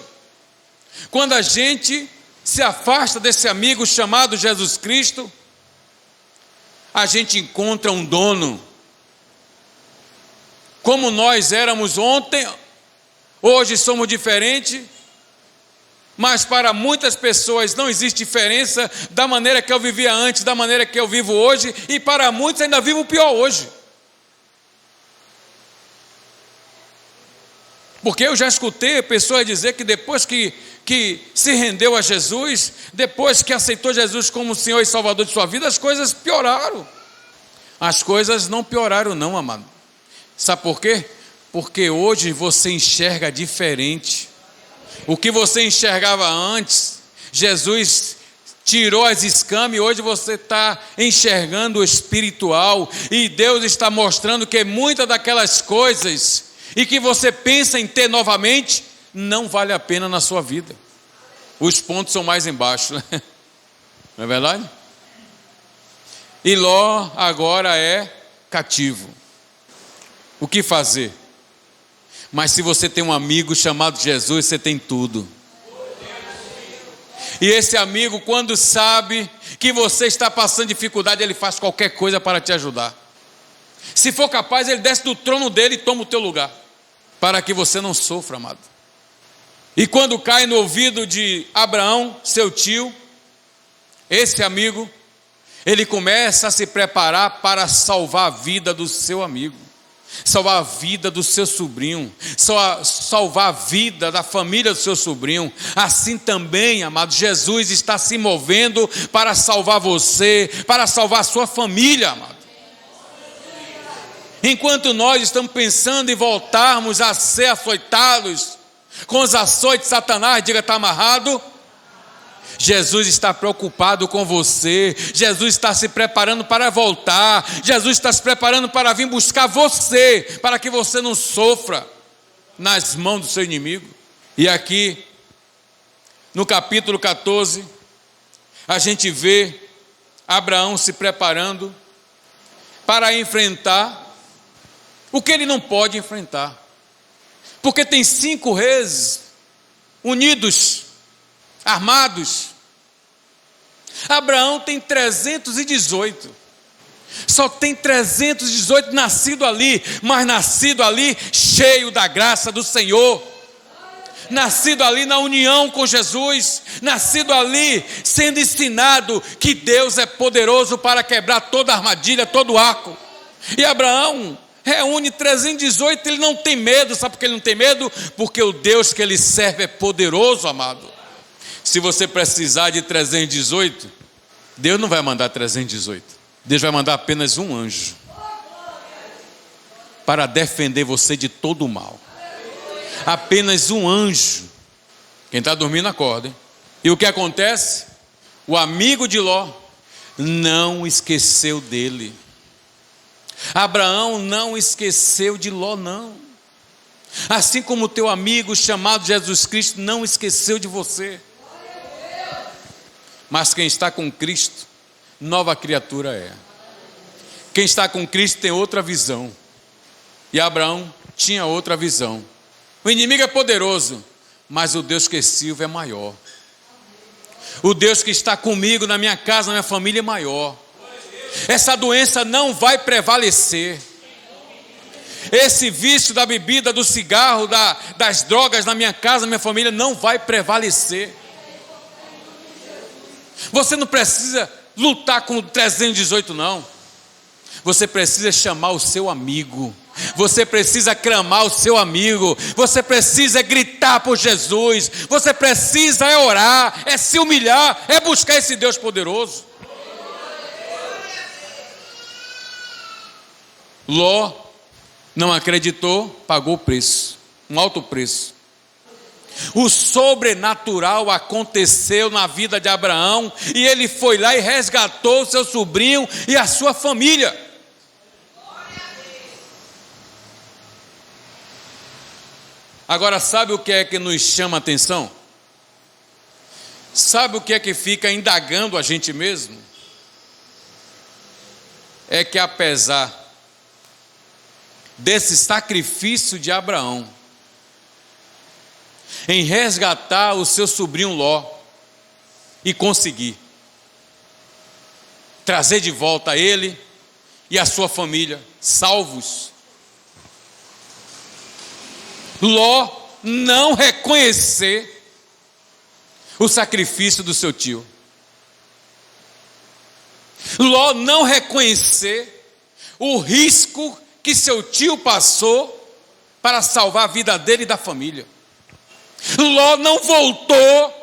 Quando a gente se afasta desse amigo chamado Jesus Cristo, a gente encontra um dono. Como nós éramos ontem, hoje somos diferentes, mas para muitas pessoas não existe diferença da maneira que eu vivia antes, da maneira que eu vivo hoje, e para muitos ainda vivo pior hoje. Porque eu já escutei pessoas dizer que depois que se rendeu a Jesus, depois que aceitou Jesus como Senhor e Salvador de sua vida, as coisas pioraram. As coisas não pioraram não, amado. Sabe por quê? Porque hoje você enxerga diferente. O que você enxergava antes, Jesus tirou as escamas e hoje você está enxergando o espiritual. E Deus está mostrando que muitas daquelas coisas e que você pensa em ter novamente, não vale a pena na sua vida. Os pontos são mais embaixo, né? Não é verdade? E Ló agora é cativo. O que fazer? Mas se você tem um amigo chamado Jesus, você tem tudo. E esse amigo, quando sabe que você está passando dificuldade, ele faz qualquer coisa para te ajudar. Se for capaz, ele desce do trono dele e toma o teu lugar, para que você não sofra, amado. E quando cai no ouvido de Abraão, seu tio, esse amigo, ele começa a se preparar para salvar a vida do seu amigo, salvar a vida do seu sobrinho, salvar a vida da família do seu sobrinho. Assim também, amado, Jesus está se movendo para salvar você, para salvar a sua família, amado. Enquanto nós estamos pensando em voltarmos a ser açoitados com os açoites de Satanás, diga, está amarrado. Jesus está preocupado com você. Jesus está se preparando para voltar. Jesus está se preparando para vir buscar você, para que você não sofra nas mãos do seu inimigo. E aqui, no capítulo 14, a gente vê Abraão se preparando para enfrentar o que ele não pode enfrentar. Porque tem 5 reis unidos, armados. Abraão tem 318. Só tem 318 nascido ali, mas nascido ali cheio da graça do Senhor. Nascido ali na união com Jesus, nascido ali sendo ensinado que Deus é poderoso para quebrar toda armadilha, todo arco. E Abraão reúne 318, ele não tem medo. Sabe por que ele não tem medo? Porque o Deus que ele serve é poderoso, amado. Se você precisar de 318, Deus não vai mandar 318. Deus vai mandar apenas um anjo para defender você de todo o mal. Apenas um anjo. Quem está dormindo acorda, hein? E o que acontece? O amigo de Ló não esqueceu dele. Abraão não esqueceu de Ló, não. Assim como o teu amigo chamado Jesus Cristo não esqueceu de você. Mas quem está com Cristo, nova criatura é. Quem está com Cristo tem outra visão. E Abraão tinha outra visão. O inimigo é poderoso, mas o Deus que sirvo é maior. O Deus que está comigo, na minha casa, na minha família é maior. Essa doença não vai prevalecer. Esse vício da bebida, do cigarro, das drogas na minha casa, na minha família não vai prevalecer. Você não precisa lutar com 318, não. Você precisa chamar o seu amigo. Você precisa clamar o seu amigo. Você precisa gritar por Jesus. Você precisa orar, é se humilhar, é buscar esse Deus poderoso. Ló não acreditou, pagou o preço, um alto preço. O sobrenatural aconteceu na vida de Abraão, e ele foi lá e resgatou o seu sobrinho e a sua família. Agora, sabe o que é que nos chama a atenção? Sabe o que é que fica indagando a gente mesmo? É que apesar desse sacrifício de Abraão em resgatar o seu sobrinho Ló e conseguir trazer de volta ele e a sua família salvos, Ló não reconhecer o sacrifício do seu tio. Ló não reconhecer o risco que seu tio passou para salvar a vida dele e da família. Ló não voltou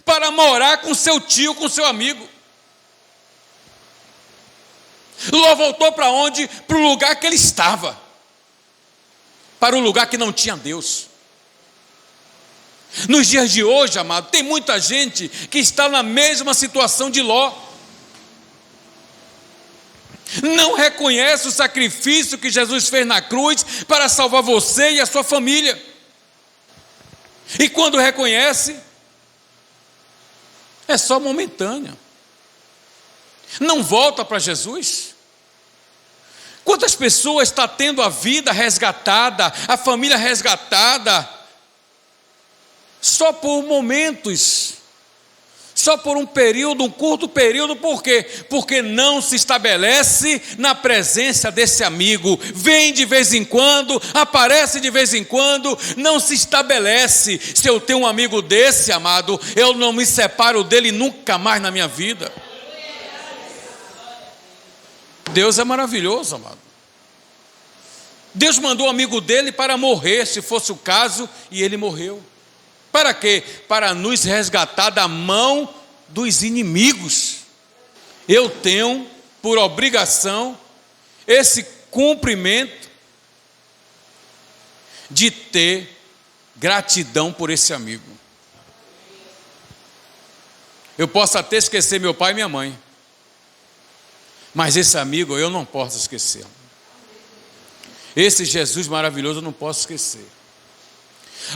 para morar com seu tio, com seu amigo. Ló voltou para onde? Para o lugar que ele estava. Para o lugar que não tinha Deus. Nos dias de hoje, amado, tem muita gente que está na mesma situação de Ló. Não reconhece o sacrifício que Jesus fez na cruz para salvar você e a sua família. E quando reconhece, é só momentâneo. Não volta para Jesus. Quantas pessoas estão tendo a vida resgatada, a família resgatada, só por momentos, só por um período, um curto período. Por quê? Porque não se estabelece na presença desse amigo. Vem de vez em quando, aparece de vez em quando, não se estabelece. Se eu tenho um amigo desse, amado, eu não me separo dele nunca mais na minha vida. Deus é maravilhoso, amado. Deus mandou um amigo dele para morrer, se fosse o caso, e ele morreu. Para quê? Para nos resgatar da mão dos inimigos. Eu tenho por obrigação esse cumprimento de ter gratidão por esse amigo. Eu posso até esquecer meu pai e minha mãe, mas esse amigo eu não posso esquecer. Esse Jesus maravilhoso eu não posso esquecer.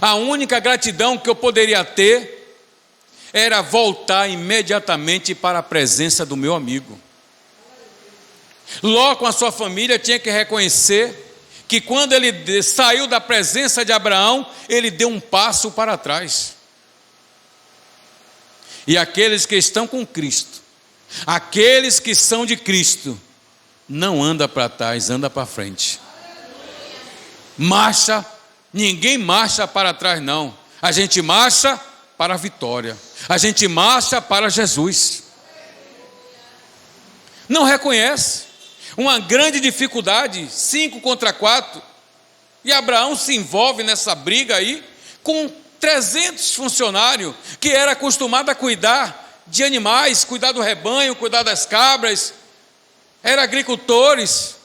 A única gratidão que eu poderia ter era voltar imediatamente para a presença do meu amigo. Ló, com a sua família, tinha que reconhecer que quando ele saiu da presença de Abraão, ele deu um passo para trás. E aqueles que estão com Cristo, aqueles que são de Cristo, não anda para trás, anda para frente. Marcha. Ninguém marcha para trás, não. A gente marcha para a vitória. A gente marcha para Jesus. Não reconhece. Uma grande dificuldade, 5 contra 4. E Abraão se envolve nessa briga aí com 300 funcionários que era acostumado a cuidar de animais, cuidar do rebanho, cuidar das cabras. Eram agricultores.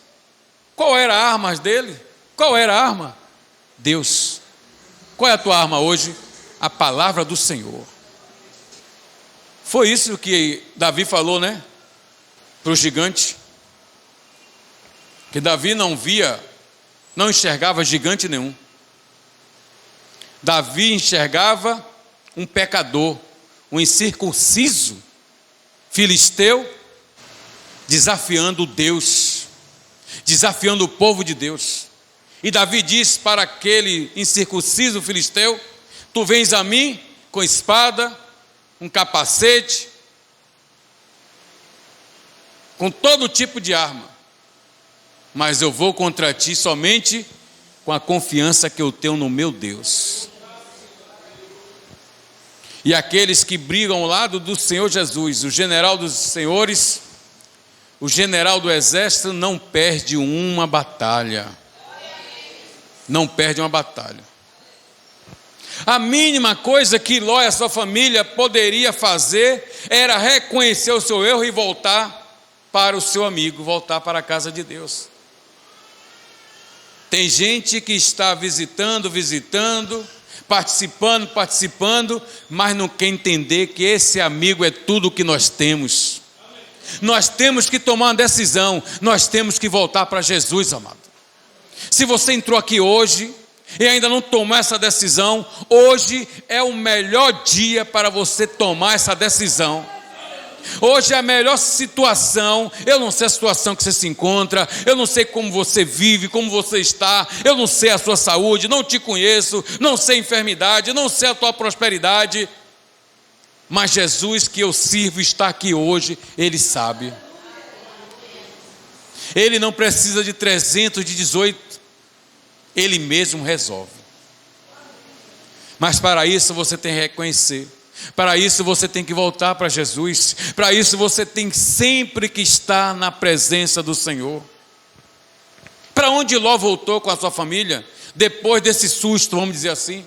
Qual era a arma dele? Qual era a arma? Deus. Qual é a tua arma hoje? A palavra do Senhor. Foi isso que Davi falou, né? Para o gigante. Que Davi não via, não enxergava gigante nenhum. Davi enxergava um pecador, um incircunciso filisteu, desafiando Deus, desafiando o povo de Deus. E Davi diz para aquele incircunciso filisteu: tu vens a mim com espada, um capacete, com todo tipo de arma, mas eu vou contra ti somente com a confiança que eu tenho no meu Deus. E aqueles que brigam ao lado do Senhor Jesus, o general dos senhores, o general do exército, não perde uma batalha. Não perde uma batalha. A mínima coisa que Ló e a sua família poderia fazer era reconhecer o seu erro e voltar para o seu amigo, voltar para a casa de Deus. Tem gente que está visitando, participando, mas não quer entender que esse amigo é tudo o que nós temos. Nós temos que tomar uma decisão, nós temos que voltar para Jesus, amado. Se você entrou aqui hoje e ainda não tomou essa decisão, hoje é o melhor dia para você tomar essa decisão. Hoje é a melhor situação. Eu não sei a situação que você se encontra, eu não sei como você vive, como você está, eu não sei a sua saúde, não te conheço, não sei a enfermidade, não sei a tua prosperidade, mas Jesus que eu sirvo está aqui hoje, Ele sabe. Ele não precisa de 318, Ele mesmo resolve. Mas para isso você tem que reconhecer, para isso você tem que voltar para Jesus, para isso você tem sempre que estar na presença do Senhor. Para onde Ló voltou com a sua família, depois desse susto, vamos dizer assim?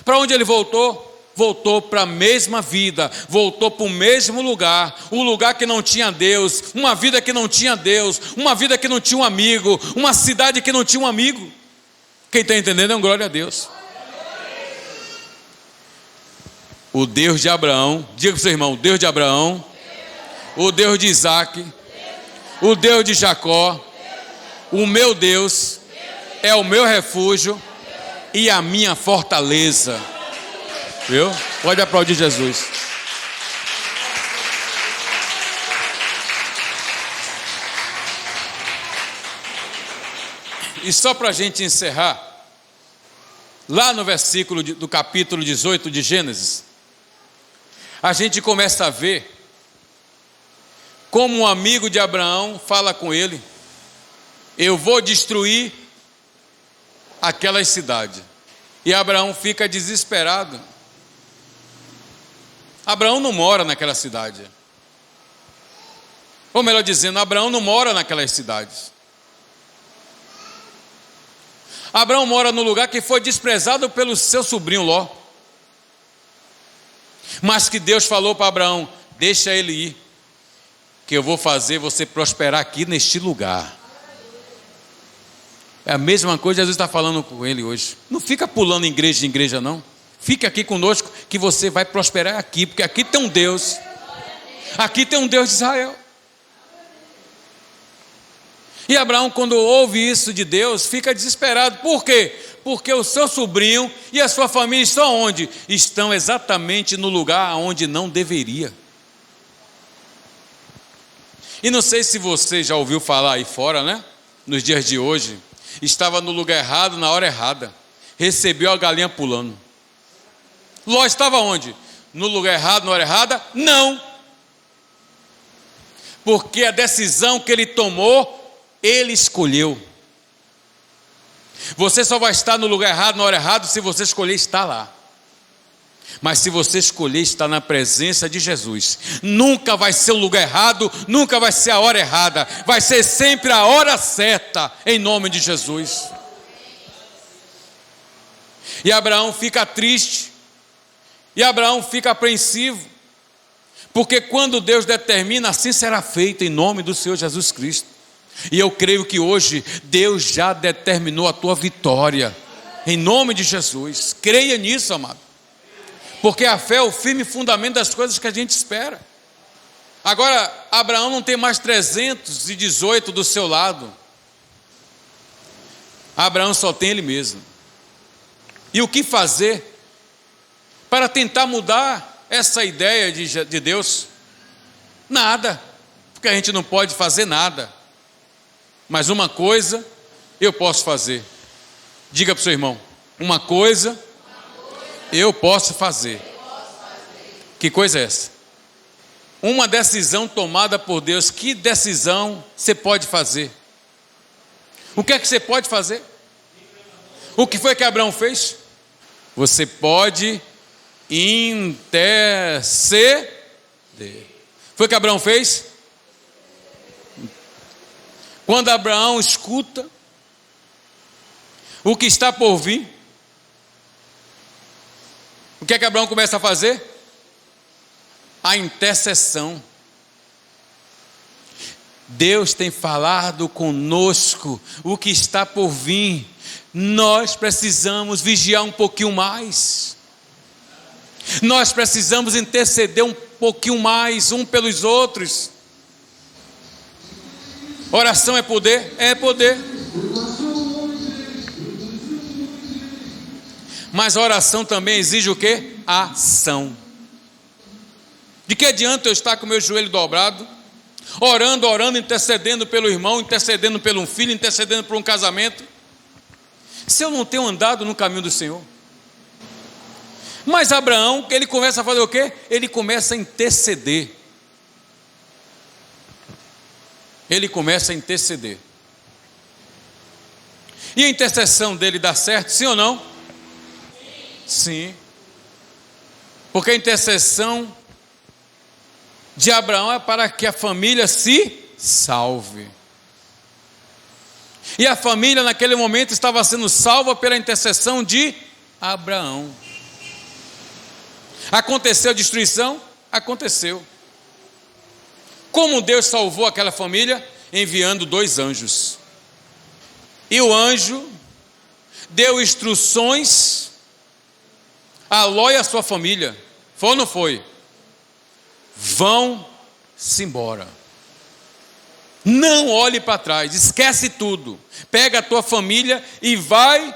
Para onde ele voltou? Voltou para a mesma vida, voltou para o mesmo lugar, um lugar que não tinha Deus, uma vida que não tinha Deus, uma vida que não tinha um amigo, uma cidade que não tinha um amigo. Quem está entendendo é um glória a Deus. O Deus de Abraão, diga para o seu irmão: o Deus de Abraão, o Deus de Isaac, o Deus de Jacó, o meu Deus é o meu refúgio e a minha fortaleza. Viu? Pode aplaudir Jesus. E só para a gente encerrar, lá no versículo do capítulo 18 de Gênesis, a gente começa a ver como um amigo de Abraão fala com ele: eu vou destruir aquela cidade. E Abraão fica desesperado. Abraão não mora naquela cidade. Ou melhor dizendo, Abraão não mora naquelas cidades. Abraão mora no lugar que foi desprezado pelo seu sobrinho Ló. Mas que Deus falou para Abraão: deixa ele ir, que eu vou fazer você prosperar aqui neste lugar. É a mesma coisa que Jesus está falando com ele hoje. Não fica pulando igreja em igreja, não. Fica aqui conosco que você vai prosperar aqui, porque aqui tem um Deus. Aqui tem um Deus de Israel. E Abraão, quando ouve isso de Deus, fica desesperado. Por quê? Porque o seu sobrinho e a sua família estão onde? Estão exatamente no lugar onde não deveria. E não sei se você já ouviu falar aí fora, né? Nos dias de hoje, estava no lugar errado, na hora errada. Recebeu a galinha pulando. Ló estava onde? No lugar errado, na hora errada? Não. Porque a decisão que ele tomou, ele escolheu. Você só vai estar no lugar errado, na hora errada, se você escolher estar lá. Mas se você escolher estar na presença de Jesus, nunca vai ser o lugar errado, nunca vai ser a hora errada, vai ser sempre a hora certa, em nome de Jesus. E Abraão fica triste, e Abraão fica apreensivo, porque quando Deus determina, assim será feito, em nome do Senhor Jesus Cristo. E eu creio que hoje Deus já determinou a tua vitória, em nome de Jesus. Creia nisso, amado, porque a fé é o firme fundamento das coisas que a gente espera. Agora, Abraão não tem mais 318 do seu lado. Abraão só tem ele mesmo. E o que fazer para tentar mudar essa ideia de Deus? Nada, porque a gente não pode fazer nada. Mas uma coisa eu posso fazer. Diga para o seu irmão: uma coisa eu posso fazer. Que coisa é essa? Uma decisão tomada por Deus. Que decisão você pode fazer? O que é que você pode fazer? O que foi que Abraão fez? Você pode interceder. Foi o que Abraão fez? Quando Abraão escuta o que está por vir, o que é que Abraão começa a fazer? A intercessão. Deus tem falado conosco o que está por vir. Nós precisamos vigiar um pouquinho mais. Nós precisamos interceder um pouquinho mais, um pelos outros. Oração é poder? É poder. Mas a oração também exige o quê? Ação. De que adianta eu estar com o meu joelho dobrado, orando, intercedendo pelo irmão, intercedendo pelo filho, intercedendo por um casamento, se eu não tenho andado no caminho do Senhor? Mas Abraão, ele começa a fazer o quê? Ele começa a interceder. Ele começa a interceder. E a intercessão dele dá certo, sim ou não? Sim. Porque a intercessão de Abraão é para que a família se salve. E a família naquele momento estava sendo salva pela intercessão de Abraão. Aconteceu destruição? Aconteceu. Como Deus salvou aquela família? Enviando 2 anjos. E o anjo deu instruções a Ló e a sua família. Foi ou não foi? Vão-se embora. Não olhe para trás, esquece tudo. Pega a tua família e vai-se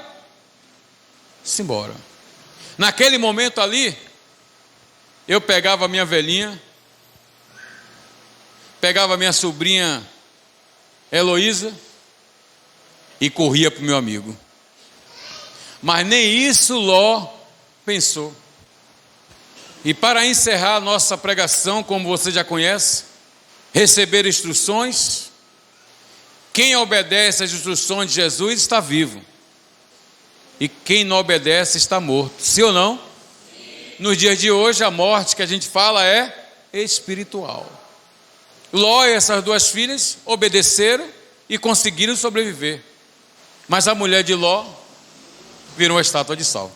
embora. Naquele momento ali, eu pegava a minha velhinha, pegava a minha sobrinha Heloísa, e corria para o meu amigo. Mas nem isso Ló pensou. E para encerrar a nossa pregação, como você já conhece, receber instruções. Quem obedece às instruções de Jesus está vivo. E quem não obedece está morto. Sim ou não? Sim. Nos dias de hoje, a morte que a gente fala é espiritual. Ló e essas duas filhas obedeceram e conseguiram sobreviver. Mas a mulher de Ló virou uma estátua de sal.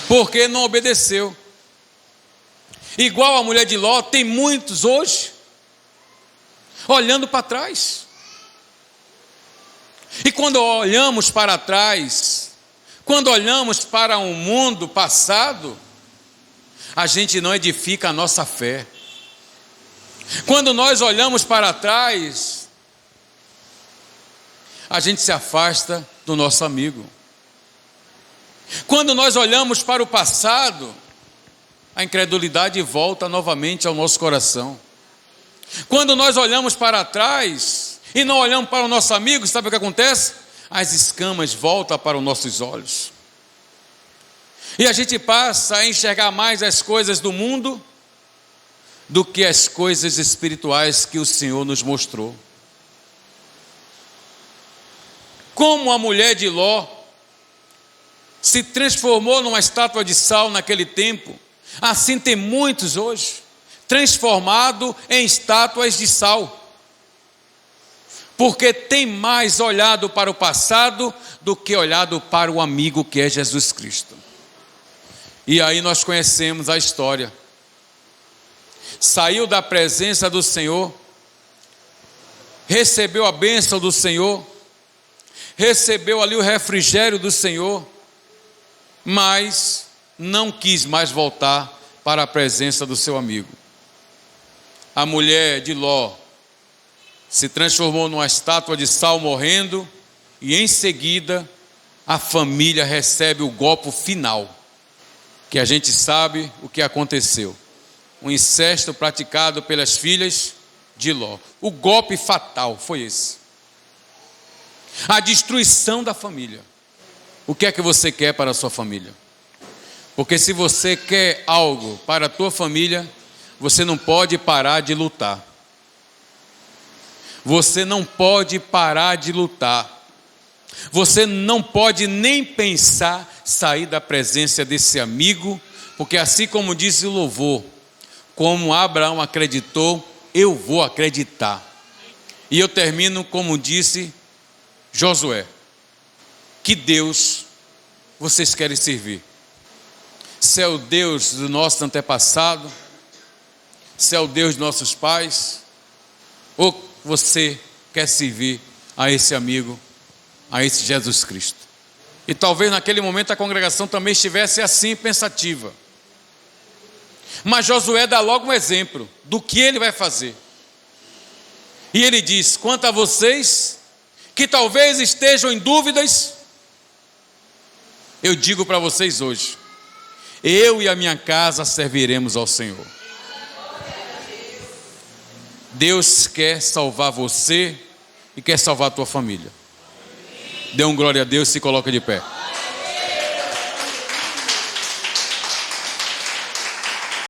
Porque não obedeceu. Igual a mulher de Ló, tem muitos hoje olhando para trás. E quando olhamos para trás, quando olhamos para um mundo passado, a gente não edifica a nossa fé. Quando nós olhamos para trás, a gente se afasta do nosso amigo. Quando nós olhamos para o passado, a incredulidade volta novamente ao nosso coração. Quando nós olhamos para trás e não olhamos para o nosso amigo, sabe o que acontece? As escamas voltam para os nossos olhos. E a gente passa a enxergar mais as coisas do mundo do que as coisas espirituais que o Senhor nos mostrou. Como a mulher de Ló se transformou numa estátua de sal naquele tempo, assim tem muitos hoje, transformado em estátuas de sal. Porque tem mais olhado para o passado do que olhado para o amigo que é Jesus Cristo. E aí nós conhecemos a história. Saiu da presença do Senhor, recebeu a bênção do Senhor, recebeu ali o refrigério do Senhor, mas não quis mais voltar para a presença do seu amigo. A mulher de Ló se transformou numa estátua de sal morrendo, e em seguida a família recebe o golpe final, que a gente sabe o que aconteceu. Um incesto praticado pelas filhas de Ló. O golpe fatal foi esse. A destruição da família. O que é que você quer para a sua família? Porque se você quer algo para a tua família, você não pode parar de lutar. Você não pode parar de lutar. Você não pode nem pensar sair da presença desse amigo, porque assim como disse o louvor, como Abraão acreditou, eu vou acreditar. E eu termino como disse Josué. Que Deus vocês querem servir? Se é o Deus do nosso antepassado, se é o Deus dos nossos pais, ou você quer servir a esse amigo, a esse Jesus Cristo? E talvez naquele momento a congregação também estivesse assim pensativa. Mas Josué dá logo um exemplo do que ele vai fazer. E ele diz: quanto a vocês que talvez estejam em dúvidas, eu digo para vocês hoje, eu e a minha casa serviremos ao Senhor. Deus quer salvar você e quer salvar a tua família. Dê um glória a Deus e se coloca de pé.